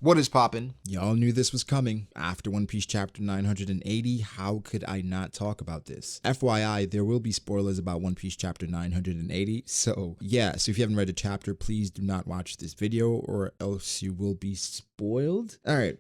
What is poppin'? Y'all knew this was coming. After One Piece chapter 980, how could I not talk about this? FYI, there will be spoilers about One Piece chapter 980, so yeah, so if you haven't read the chapter, please do not watch this video or else you will be spoiled. Alright,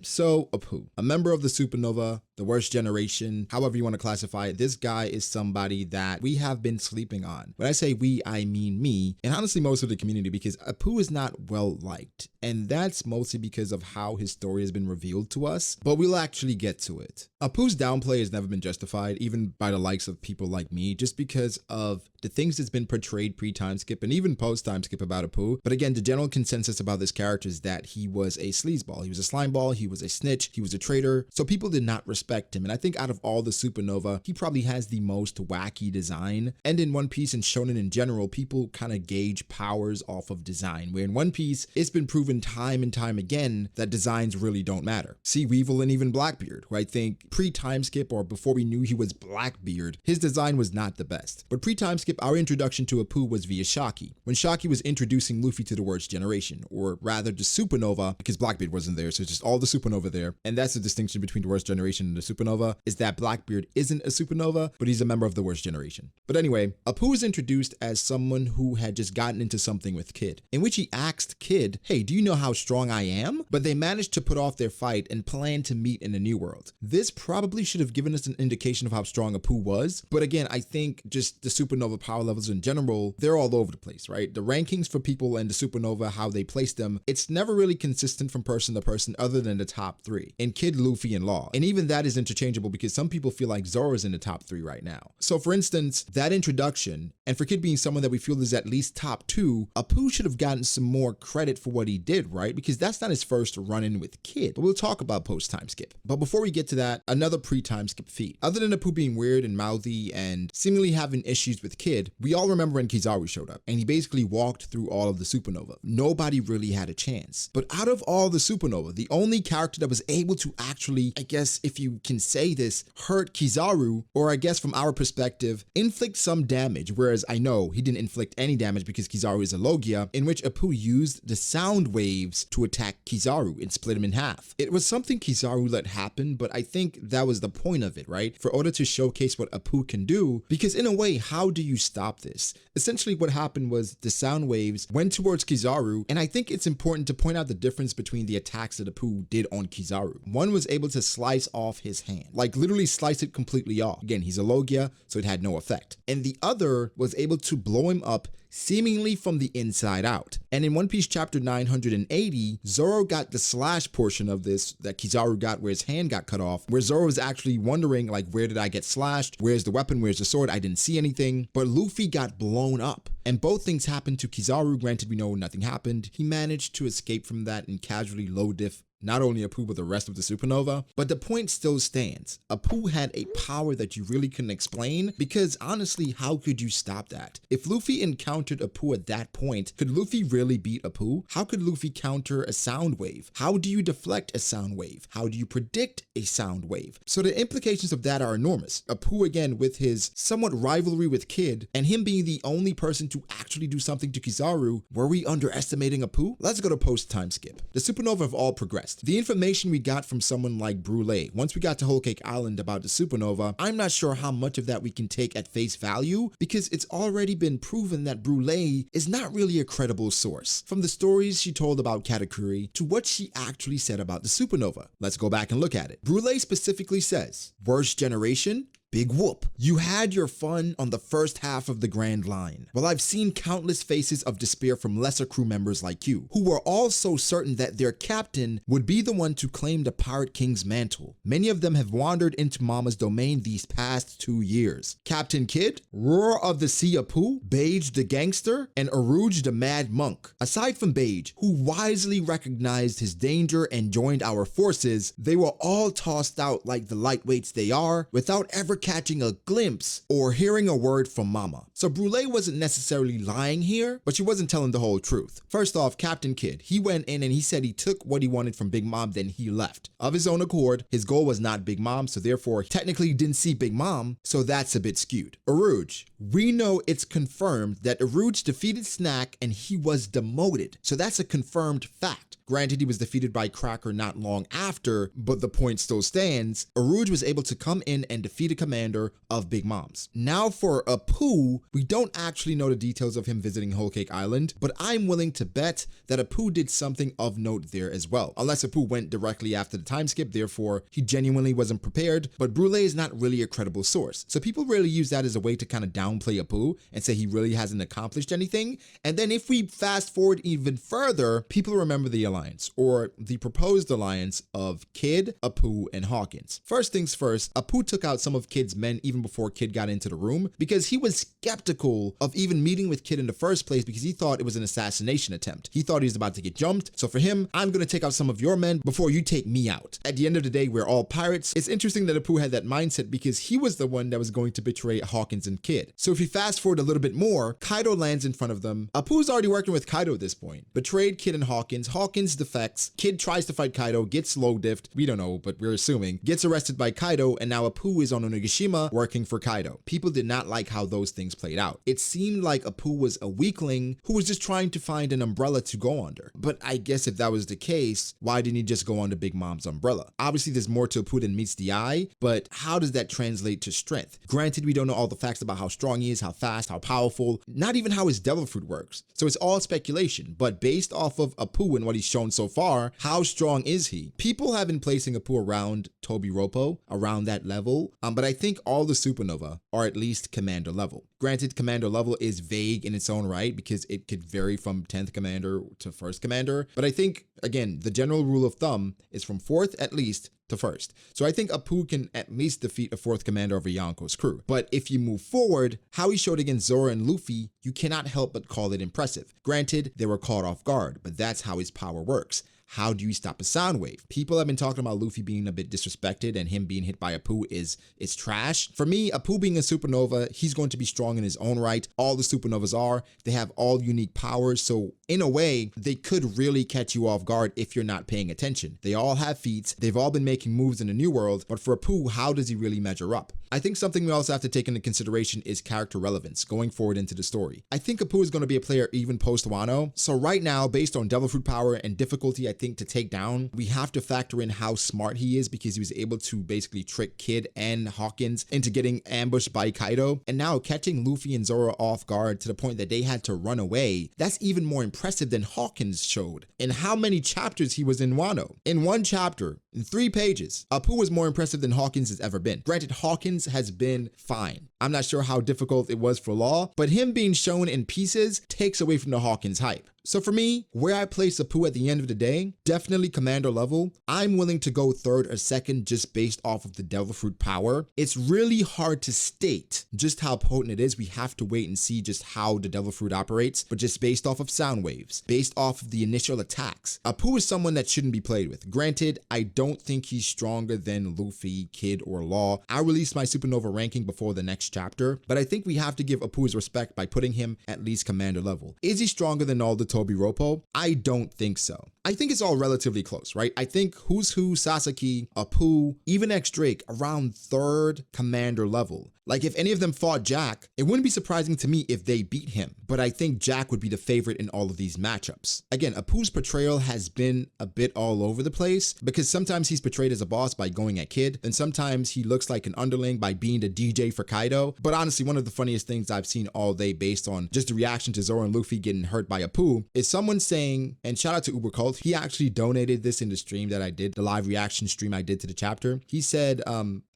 so Apoo, a member of the Supernova, the worst generation, however you want to classify it, this guy is somebody that we have been sleeping on. When I say we, I mean me, and honestly most of the community, because Apoo is not well liked, and that's mostly because of how his story has been revealed to us, but we'll actually get to it. Apoo's downplay has never been justified, even by the likes of people like me, just because of the things that's been portrayed pre-time skip and even post-time skip about Apoo. But again, the general consensus about this character is that he was a sleazeball, he was a slimeball, he was a snitch, he was a traitor, so people did not respect him. And I think out of all the Supernova, he probably has the most wacky design. And in One Piece and Shonen in general, people kind of gauge powers off of design, where in One Piece, it's been proven time and time again that designs really don't matter. See Weevil and even Blackbeard, who I think pre-time skip or before we knew he was Blackbeard, his design was not the best. But pre-time skip, our introduction to Apoo was via Shaki, when Shaki was introducing Luffy to the worst generation, or rather the Supernova, because Blackbeard wasn't there, so it's just all the Supernova there. And that's the distinction between the worst generation and the Supernova, is that Blackbeard isn't a Supernova, but he's a member of the worst generation. But anyway, Apoo is introduced as someone who had just gotten into something with Kid, in which he asked Kid, hey, do you know how strong I am? But they managed to put off their fight and plan to meet in the New World. This probably should have given us an indication of how strong Apoo was, but again, I think just the Supernova power levels in general, they're all over the place, right? The rankings for people and the Supernova, how they place them, it's never really consistent from person to person other than the top three, and Kid, Luffy, and Law. And even that is interchangeable because some people feel like Zoro's in the top three right now. So for instance, that introduction, and for Kid being someone that we feel is at least top two, Apoo should have gotten some more credit for what he did, right? Because that's not his first run-in with Kid, but we'll talk about post-time skip. But before we get to that, another pre-time skip feat. Other than Apoo being weird and mouthy and seemingly having issues with Kid, we all remember when Kizaru showed up, and he basically walked through all of the Supernova. Nobody really had a chance. But out of all the Supernova, the only character that was able to actually, I guess if you can say this, hurt Kizaru, or I guess from our perspective, inflict some damage, whereas I know he didn't inflict any damage because Kizaru is a Logia, in which Apoo used the sound waves to attack Kizaru and split him in half. It was something Kizaru let happen, but I think that was the point of it, right? For order to showcase what Apoo can do, because in a way, how do you stop this? Essentially what happened was the sound waves went towards Kizaru, and I think it's important to point out the difference between the attacks that Apoo did on Kizaru. One was able to slice off his hand, like literally slice it completely off. Again, he's a Logia, so it had no effect. And the other was able to blow him up seemingly from the inside out. And in One Piece chapter 980, Zoro got the slash portion of this that Kizaru got where his hand got cut off, where Zoro was actually wondering like, where did I get slashed? Where's the weapon? Where's the sword? I didn't see anything. But Luffy got blown up. And both things happened to Kizaru. Granted, we know nothing happened. He managed to escape from that and casually low diff not only Apoo, but the rest of the Supernova. But the point still stands. Apoo had a power that you really couldn't explain, because honestly, how could you stop that? If Luffy encountered Apoo at that point, could Luffy really beat Apoo? How could Luffy counter a sound wave? How do you deflect a sound wave? How do you predict a sound wave? So the implications of that are enormous. Apoo, again, with his somewhat rivalry with Kid, and him being the only person to actually do something to Kizaru, were we underestimating Apoo? Let's go to post-time skip. The Supernova have all progressed. The information we got from someone like Brule, once we got to Whole Cake Island about the Supernova, I'm not sure how much of that we can take at face value, because it's already been proven that Brule is not really a credible source. From the stories she told about Katakuri to what she actually said about the Supernova. Let's go back and look at it. Brule specifically says, worst generation? Big whoop. You had your fun on the first half of the Grand Line. Well, I've seen countless faces of despair from lesser crew members like you, who were all so certain that their captain would be the one to claim the Pirate King's mantle. Many of them have wandered into Mama's domain these past 2 years. Captain Kid, Roar of the Sea Apoo, Beige the Gangster, and Aruj the Mad Monk. Aside from Beige, who wisely recognized his danger and joined our forces, they were all tossed out like the lightweights they are, without ever catching a glimpse or hearing a word from Mama. So Brule wasn't necessarily lying here, but she wasn't telling the whole truth. First off, Captain Kid, he went in and he said he took what he wanted from Big Mom, then he left. Of his own accord, his goal was not Big Mom, so therefore technically he didn't see Big Mom, so that's a bit skewed. Aruj, we know it's confirmed that Aruj defeated Snack and he was demoted, so that's a confirmed fact. Granted, he was defeated by Cracker not long after, but the point still stands. Aruj was able to come in and defeat a commander of Big Mom's. Now for Apoo, we don't actually know the details of him visiting Whole Cake Island, but I'm willing to bet that Apoo did something of note there as well. Unless Apoo went directly after the time skip, therefore he genuinely wasn't prepared, but Brule is not really a credible source. So people really use that as a way to kind of downplay Apoo and say he really hasn't accomplished anything. And then if we fast forward even further, people remember the alliance, or the proposed alliance of Kid, Apoo, and Hawkins. First things first, Apoo took out some of Kid's men even before Kid got into the room because he was skeptical of even meeting with Kid in the first place because he thought it was an assassination attempt. He thought he was about to get jumped. So for him, I'm going to take out some of your men before you take me out. At the end of the day, we're all pirates. It's interesting that Apoo had that mindset because he was the one that was going to betray Hawkins and Kid. So if you fast forward a little bit more, Kaido lands in front of them. Apoo's already working with Kaido at this point. Betrayed Kid and Hawkins. Hawkins defects. Kid tries to fight Kaido, gets low diffed. We don't know, but we're assuming. Gets arrested by Kaido, and now Apoo is on Onigashima working for Kaido. People did not like how those things played out. It seemed like Apoo was a weakling who was just trying to find an umbrella to go under. But I guess if that was the case, why didn't he just go under Big Mom's umbrella? Obviously, there's more to Apoo than meets the eye, but how does that translate to strength? Granted, we don't know all the facts about how strong he is, how fast, how powerful, not even how his devil fruit works. So it's all speculation, but based off of Apoo and what he's shown so far, how strong is he? People have been placing Apoo around Toby Roppo, around that level, but I think all the supernova are at least commander level. Granted, commander level is vague in its own right because it could vary from 10th commander to 1st commander, but I think, again, the general rule of thumb is from 4th at least to 1st. So I think Apoo can at least defeat a 4th commander of a Yonko's crew. But if you move forward, how he showed against Zoro and Luffy, you cannot help but call it impressive. Granted, they were caught off guard, but that's how his power works. How do you stop a sound wave? People have been talking about Luffy being a bit disrespected and him being hit by Apoo is trash. For me, Apoo being a supernova, he's going to be strong in his own right. All the supernovas are. They have all unique powers. So in a way, they could really catch you off guard if you're not paying attention. They all have feats. They've all been making moves in the new world. But for Apoo, how does he really measure up? I think something we also have to take into consideration is character relevance going forward into the story. I think Apoo is going to be a player even post Wano. So right now, based on devil fruit power and difficulty, I think to take down, we have to factor in how smart he is because he was able to basically trick Kid and Hawkins into getting ambushed by Kaido. And now catching Luffy and Zoro off guard to the point that they had to run away. That's even more impressive than Hawkins showed. And how many chapters he was in Wano? In one chapter, in 3 pages, Apoo was more impressive than Hawkins has ever been. Granted, Hawkins has been fine. I'm not sure how difficult it was for Law, but him being shown in pieces takes away from the Hawkins hype. So for me, where I place Apoo at the end of the day, definitely commander level. I'm willing to go 3rd or 2nd just based off of the devil fruit power. It's really hard to state just how potent it is. We have to wait and see just how the devil fruit operates, but just based off of sound waves, based off of the initial attacks. Apoo is someone that shouldn't be played with. Granted, I don't think he's stronger than Luffy, Kid, or Law. I'll release my supernova ranking before the next chapter, but I think we have to give Apoo his respect by putting him at least commander level. Is he stronger than all the Toby Roppo? I don't think so. I think it's all relatively close, right? I think Who's Who, Sasaki, Apoo, even X Drake around 3rd commander level. Like if any of them fought Jack, it wouldn't be surprising to me if they beat him, but I think Jack would be the favorite in all of these matchups. Again, Apoo's portrayal has been a bit all over the place because sometimes he's portrayed as a boss by going at Kid, and sometimes he looks like an underling by being the DJ for Kaido. But honestly, one of the funniest things I've seen all day based on just the reaction to Zoro and Luffy getting hurt by Apoo is someone saying, and shout out to Uber Cult, he actually donated this in the stream that I did, the live reaction stream I did to the chapter. He said,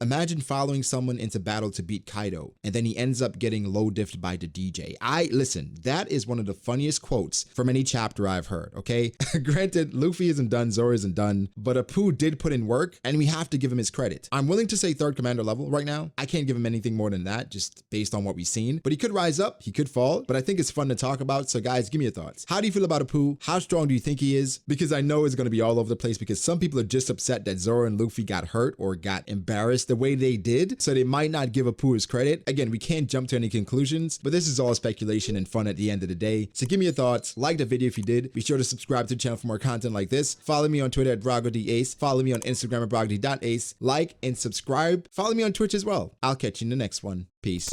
imagine following someone into battle to beat Kaido, and then he ends up getting low diffed by the DJ. Listen, that is one of the funniest quotes from any chapter I've heard, okay? Granted, Luffy isn't done, Zoro isn't done, but Apoo did put in work, and we have to give him his credit. I'm willing to say 3rd commander level right now. I can't give him anything more than that, just based on what we've seen, but he could rise up, he could fall, but I think it's fun to talk about, so guys, give me your thoughts. How do you feel about Apoo? How strong do you think he is? Because I know it's going to be all over the place because some people are just upset that Zoro and Luffy got hurt or got embarrassed the way they did, so they might not give Apoo his credit. Again, we can't jump to any conclusions, but this is all speculation and fun at the end of the day. So give me your thoughts. Like the video if you did. Be sure to subscribe to the channel for more content like this. Follow me on Twitter at BragoDAce. Follow me on Instagram at BragoD.ace. Like and subscribe. Follow me on Twitch as well. I'll catch you in the next one. Peace.